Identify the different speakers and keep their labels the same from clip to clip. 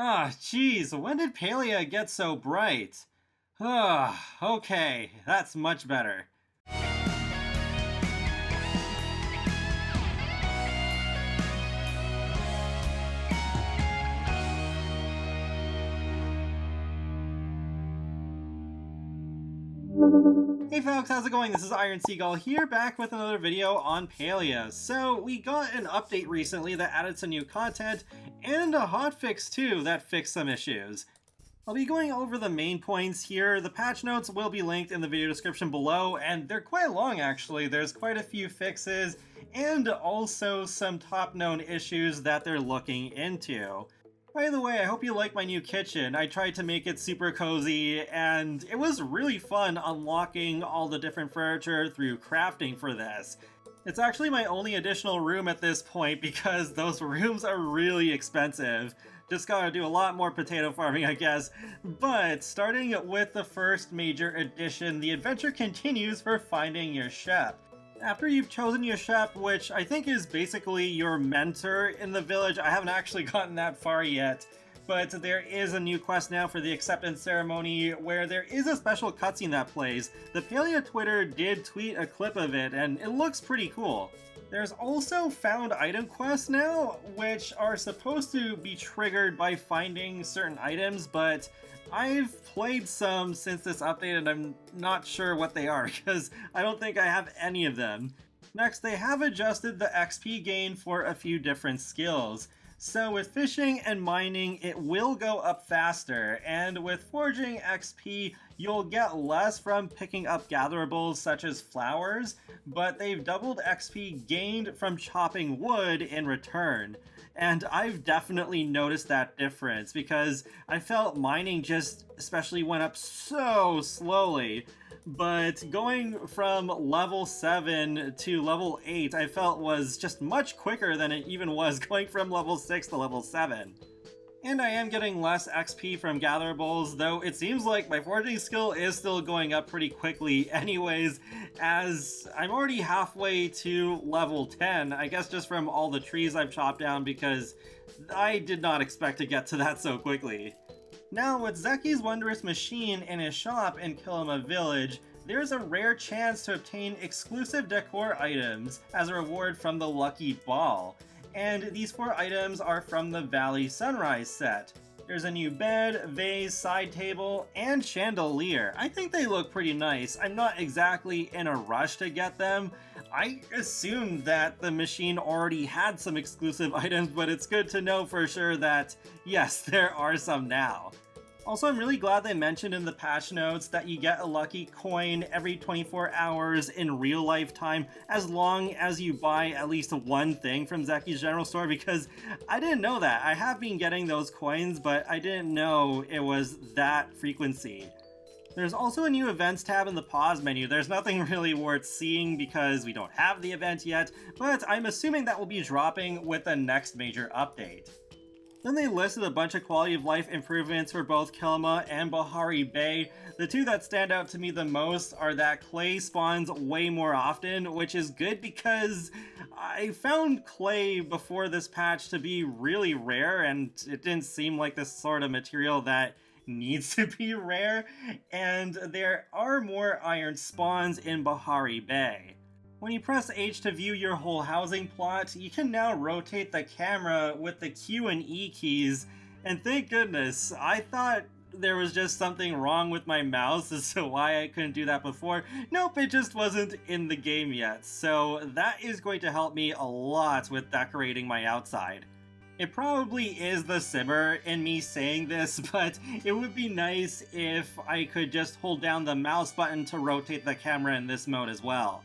Speaker 1: Ah, geez, when did Palia get so bright? Ah, okay, that's much better. Hey folks, how's it going? This is Iron Seagull here, back with another video on Palia. So, we got an update recently that added some new content, and a hotfix too that fixed some issues. I'll be going over the main points here. The patch notes will be linked in the video description below, and they're quite long actually. There's quite a few fixes, and also some top known issues that they're looking into. By the way, I hope you like my new kitchen. I tried to make it super cozy, and it was really fun unlocking all the different furniture through crafting for this. It's actually my only additional room at this point because those rooms are really expensive. Just gotta do a lot more potato farming, I guess. But starting with the first major addition, the adventure continues for finding your chef. After you've chosen your chef, which I think is basically your mentor in the village, I haven't actually gotten that far yet, but there is a new quest now for the acceptance ceremony where there is a special cutscene that plays. The Palia Twitter did tweet a clip of it, and it looks pretty cool. There's also found item quests now, which are supposed to be triggered by finding certain items, but I've played some since this update and I'm not sure what they are, because I don't think I have any of them. Next, they have adjusted the XP gain for a few different skills. So with fishing and mining, it will go up faster, and with forging XP, you'll get less from picking up gatherables such as flowers, but they've doubled XP gained from chopping wood in return. And I've definitely noticed that difference, because I felt mining just especially went up so slowly. But going from level 7 to level 8 I felt was just much quicker than it even was going from level 6 to level 7. And I am getting less XP from gatherables, though it seems like my foraging skill is still going up pretty quickly anyways, as I'm already halfway to level 10, I guess just from all the trees I've chopped down, because I did not expect to get to that so quickly. Now, with Zeki's wondrous machine in his shop in Kilima Village, there's a rare chance to obtain exclusive decor items as a reward from the Lucky Ball. And these 4 items are from the Valley Sunrise set. There's a new bed, vase, side table, and chandelier. I think they look pretty nice. I'm not exactly in a rush to get them. I assumed that the machine already had some exclusive items, but it's good to know for sure that, yes, there are some now. Also, I'm really glad they mentioned in the patch notes that you get a lucky coin every 24 hours in real life time as long as you buy at least one thing from Zeki's general store, because I didn't know that. I have been getting those coins, but I didn't know it was that frequency. There's also a new events tab in the pause menu. There's nothing really worth seeing because we don't have the event yet, but I'm assuming that will be dropping with the next major update. Then they listed a bunch of quality of life improvements for both Kilima and Bahari Bay. The two that stand out to me the most are that clay spawns way more often, which is good because I found clay before this patch to be really rare, and it didn't seem like the sort of material that needs to be rare, and there are more iron spawns in Bahari Bay. When you press H to view your whole housing plot, you can now rotate the camera with the Q and E keys, and thank goodness. I thought there was just something wrong with my mouse as to why I couldn't do that before. Nope, it just wasn't in the game yet, so that is going to help me a lot with decorating my outside. It probably is the simmer in me saying this, but it would be nice if I could just hold down the mouse button to rotate the camera in this mode as well.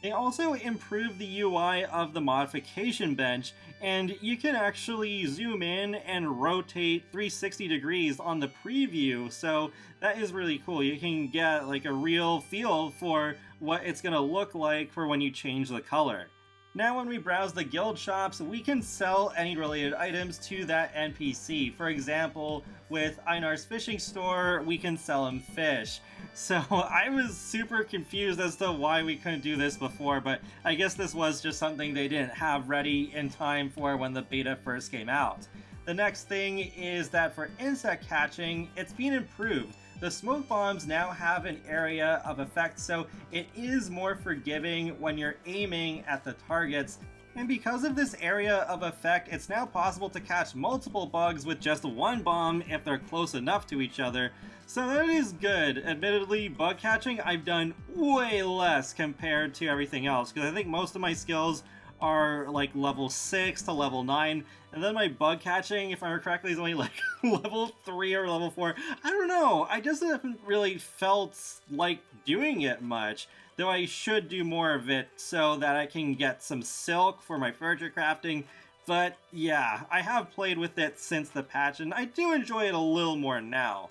Speaker 1: They also improved the UI of the modification bench, and you can actually zoom in and rotate 360 degrees on the preview, so that is really cool. You can get like a real feel for what it's going to look like for when you change the color. Now when we browse the guild shops, we can sell any related items to that NPC. For example, with Einar's fishing store, we can sell him fish. So I was super confused as to why we couldn't do this before, but I guess this was just something they didn't have ready in time for when the beta first came out. The next thing is that for insect catching, it's been improved. The smoke bombs now have an area of effect, so it is more forgiving when you're aiming at the targets. And because of this area of effect, it's now possible to catch multiple bugs with just one bomb if they're close enough to each other. So that is good. Admittedly, bug catching I've done way less compared to everything else, because I think most of my skills are like level 6 to level 9, and then my bug catching, if I remember correctly, is only like level 3 or level 4. I don't know, I just haven't really felt like doing it much, though I should do more of it so that I can get some silk for my furniture crafting. But yeah, I have played with it since the patch, and I do enjoy it a little more now.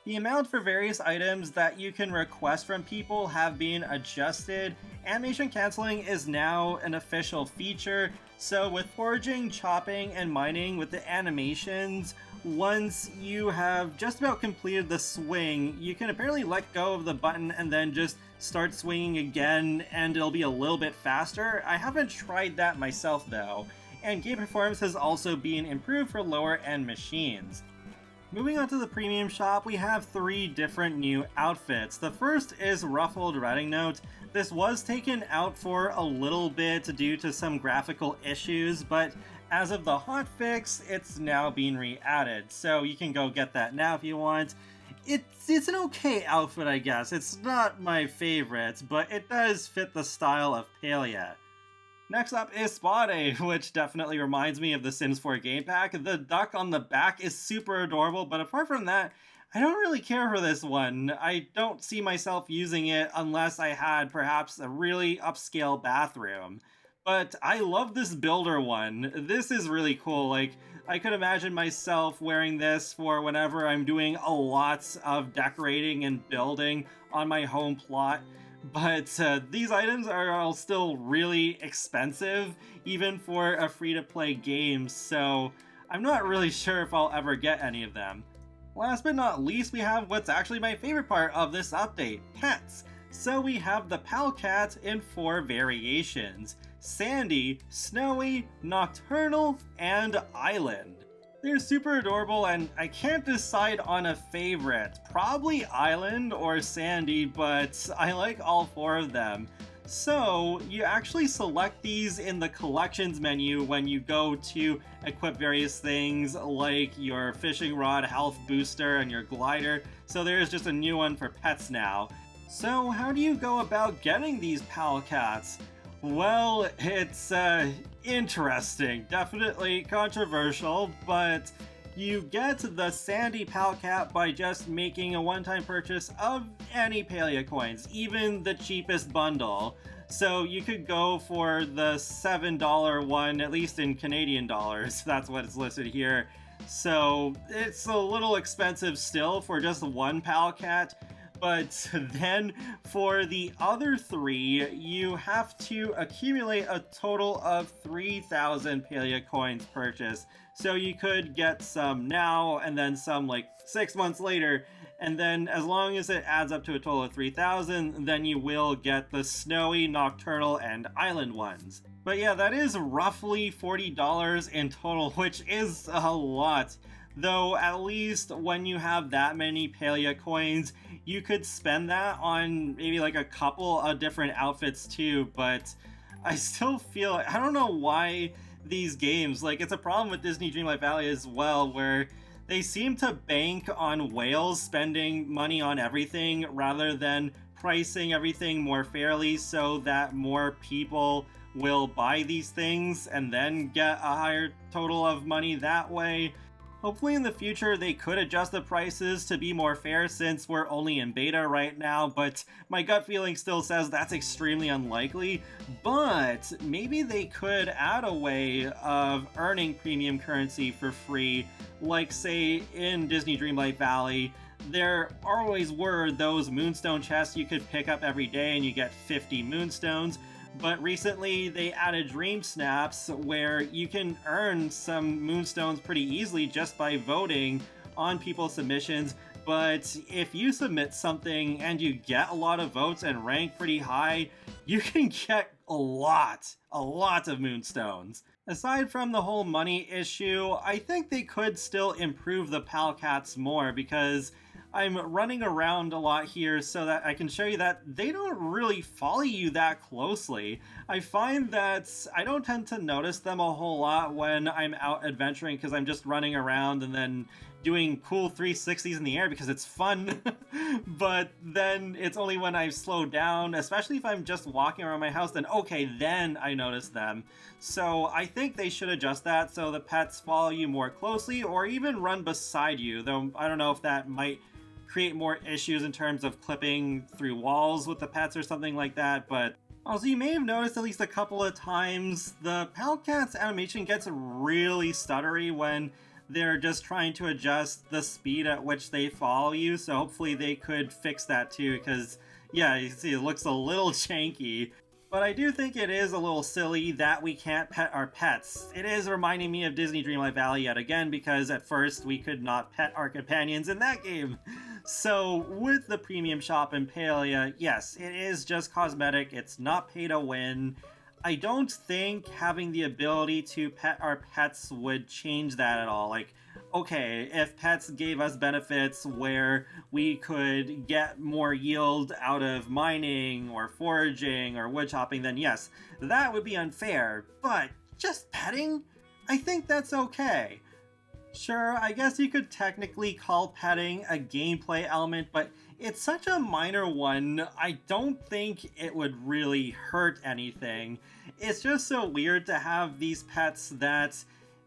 Speaker 1: The amount for various items that you can request from people have been adjusted. Animation canceling is now an official feature, so with foraging, chopping, and mining with the animations, once you have just about completed the swing, you can apparently let go of the button and then just start swinging again, and it'll be a little bit faster. I haven't tried that myself though, and game performance has also been improved for lower end machines. Moving on to the premium shop, we have 3 different new outfits. The first is Ruffled Redding Note. This was taken out for a little bit due to some graphical issues, but as of the hotfix, it's now being re-added, so you can go get that now if you want. It's an okay outfit, I guess. It's not my favorite, but it does fit the style of Palia. Next up is Spade, which definitely reminds me of the Sims 4 game pack. The duck on the back is super adorable, but apart from that, I don't really care for this one. I don't see myself using it unless I had perhaps a really upscale bathroom. But I love this builder one. This is really cool. Like, I could imagine myself wearing this for whenever I'm doing a lot of decorating and building on my home plot. But these items are all still really expensive, even for a free-to-play game, so I'm not really sure if I'll ever get any of them. Last but not least, we have what's actually my favorite part of this update, pets. So we have the Pal Cat in 4 variations: Sandy, Snowy, Nocturnal, and Island. They're super adorable, and I can't decide on a favorite. Probably Island or Sandy, but I like all 4 of them. So you actually select these in the collections menu when you go to equip various things like your fishing rod, health booster, and your glider. So there's just a new one for pets now. So how do you go about getting these Pal Cats? Well, it's interesting, definitely controversial, but you get the Sandy Pal Cat by just making a one-time purchase of any Palia coins, even the cheapest bundle. So you could go for the $7 one, at least in Canadian dollars, that's what it's listed here. So it's a little expensive still for just one Pal Cat. But then for the other 3, you have to accumulate a total of 3,000 Palia coins purchased. So you could get some now and then some like 6 months later, and then as long as it adds up to a total of 3,000, then you will get the Snowy, Nocturnal, and Island ones. But yeah, that is roughly $40 in total, which is a lot. Though at least when you have that many Palia coins, you could spend that on maybe like a couple of different outfits too, but I still feel, I don't know why these games, like it's a problem with Disney Dreamlight Valley as well, where they seem to bank on whales spending money on everything rather than pricing everything more fairly so that more people will buy these things and then get a higher total of money that way. Hopefully in the future they could adjust the prices to be more fair since we're only in beta right now, but my gut feeling still says that's extremely unlikely. But maybe they could add a way of earning premium currency for free, like say in Disney Dreamlight Valley. There always were those moonstone chests you could pick up every day and you get 50 moonstones. But recently they added Dream Snaps where you can earn some moonstones pretty easily just by voting on people's submissions. But if you submit something and you get a lot of votes and rank pretty high, you can get a lot of moonstones. Aside from the whole money issue, I think they could still improve the pal cats more because I'm running around a lot here so that I can show you that they don't really follow you that closely. I find that I don't tend to notice them a whole lot when I'm out adventuring because I'm just running around and then doing cool 360s in the air because it's fun. But then it's only when I slow down, especially if I'm just walking around my house, then okay, then I notice them. So I think they should adjust that so the pets follow you more closely or even run beside you, though I don't know if that might create more issues in terms of clipping through walls with the pets or something like that. But also, you may have noticed at least a couple of times the pal cat's animation gets really stuttery when they're just trying to adjust the speed at which they follow you, so hopefully they could fix that too, because yeah, you see it looks a little janky. But I do think it is a little silly that we can't pet our pets. It is reminding me of Disney Dreamlight Valley yet again, because at first we could not pet our companions in that game. So with the premium shop in Palia, yes, it is just cosmetic, it's not pay to win. I don't think having the ability to pet our pets would change that at all. Like, okay, if pets gave us benefits where we could get more yield out of mining or foraging or wood chopping, then yes, that would be unfair. But just petting? I think that's okay. Sure, I guess you could technically call petting a gameplay element, but it's such a minor one, I don't think it would really hurt anything. It's just so weird to have these pets that,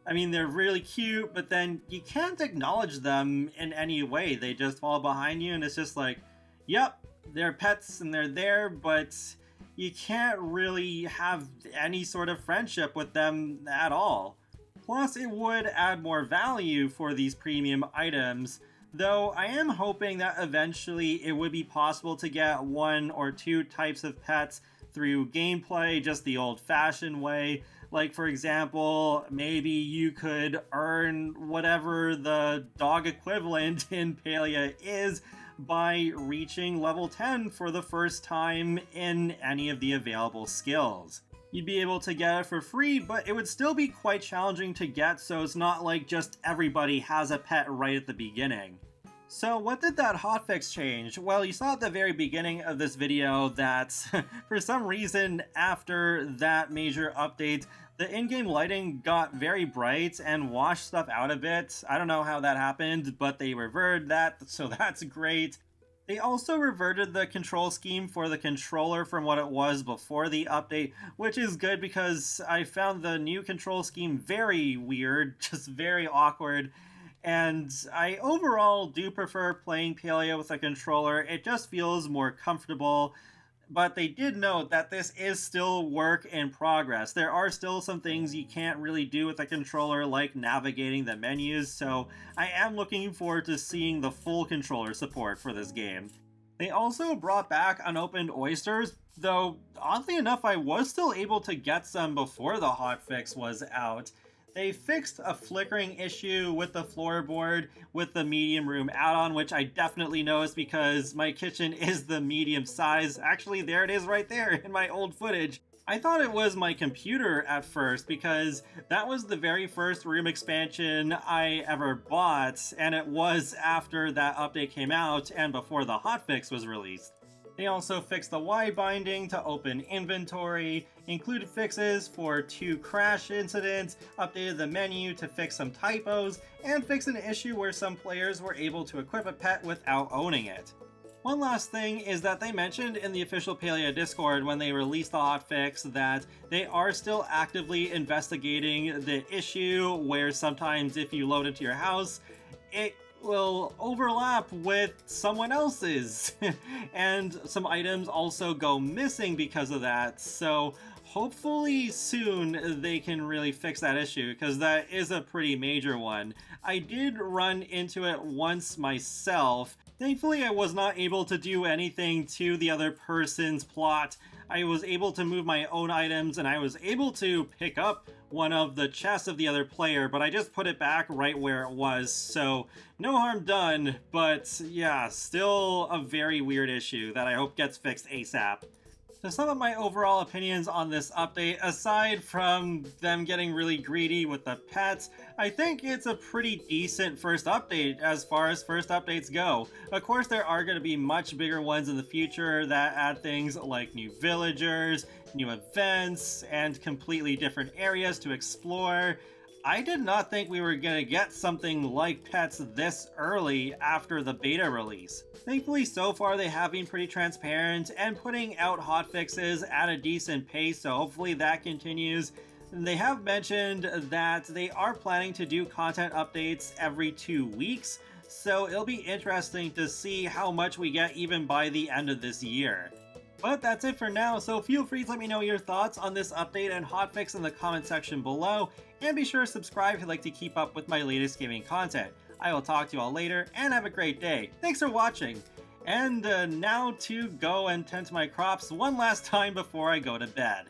Speaker 1: I mean, they're really cute, but then you can't acknowledge them in any way. They just fall behind you, and it's just like, yep, they're pets and they're there, but you can't really have any sort of friendship with them at all. Plus, it would add more value for these premium items, though I am hoping that eventually it would be possible to get one or two types of pets through gameplay, just the old-fashioned way. Like, for example, maybe you could earn whatever the dog equivalent in Palia is by reaching level 10 for the first time in any of the available skills. You'd be able to get it for free, but it would still be quite challenging to get, so it's not like just everybody has a pet right at the beginning. So what did that hotfix change? Well, you saw at the very beginning of this video that for some reason after that major update, the in-game lighting got very bright and washed stuff out a bit. I don't know how that happened, but they reverted that, so that's great. They also reverted the control scheme for the controller from what it was before the update, which is good because I found the new control scheme very weird, just very awkward. And I overall do prefer playing Palia with a controller. It just feels more comfortable. But they did note that this is still work in progress. There are still some things you can't really do with a controller, like navigating the menus, so I am looking forward to seeing the full controller support for this game. They also brought back unopened oysters, though oddly enough I was still able to get some before the hotfix was out. They fixed a flickering issue with the floorboard with the medium room add-on, which I definitely noticed because my kitchen is the medium size. Actually, there it is right there in my old footage. I thought it was my computer at first because that was the very first room expansion I ever bought, and it was after that update came out and before the hotfix was released. They also fixed the Y binding to open inventory, included fixes for 2 crash incidents, updated the menu to fix some typos, and fixed an issue where some players were able to equip a pet without owning it. One last thing is that they mentioned in the official Palia Discord when they released the hotfix that they are still actively investigating the issue where sometimes if you load into your house, it will overlap with someone else's and some items also go missing because of that. So hopefully soon they can really fix that issue because that is a pretty major one. I did run into it once myself. Thankfully I was not able to do anything to the other person's plot. I was able to move my own items and I was able to pick up one of the chests of the other player, but I just put it back right where it was, so no harm done, but yeah, still a very weird issue that I hope gets fixed ASAP. To sum up my overall opinions on this update, aside from them getting really greedy with the pets, I think it's a pretty decent first update as far as first updates go. Of course, there are going to be much bigger ones in the future that add things like new villagers, new events, and completely different areas to explore. I did not think we were going to get something like pets this early after the beta release. Thankfully, so far they have been pretty transparent and putting out hotfixes at a decent pace, so hopefully that continues. They have mentioned that they are planning to do content updates every 2 weeks, so it'll be interesting to see how much we get even by the end of this year. But that's it for now, so feel free to let me know your thoughts on this update and hotfix in the comment section below, and be sure to subscribe if you'd like to keep up with my latest gaming content. I will talk to you all later, and have a great day. Thanks for watching! And now to go and tend to my crops one last time before I go to bed.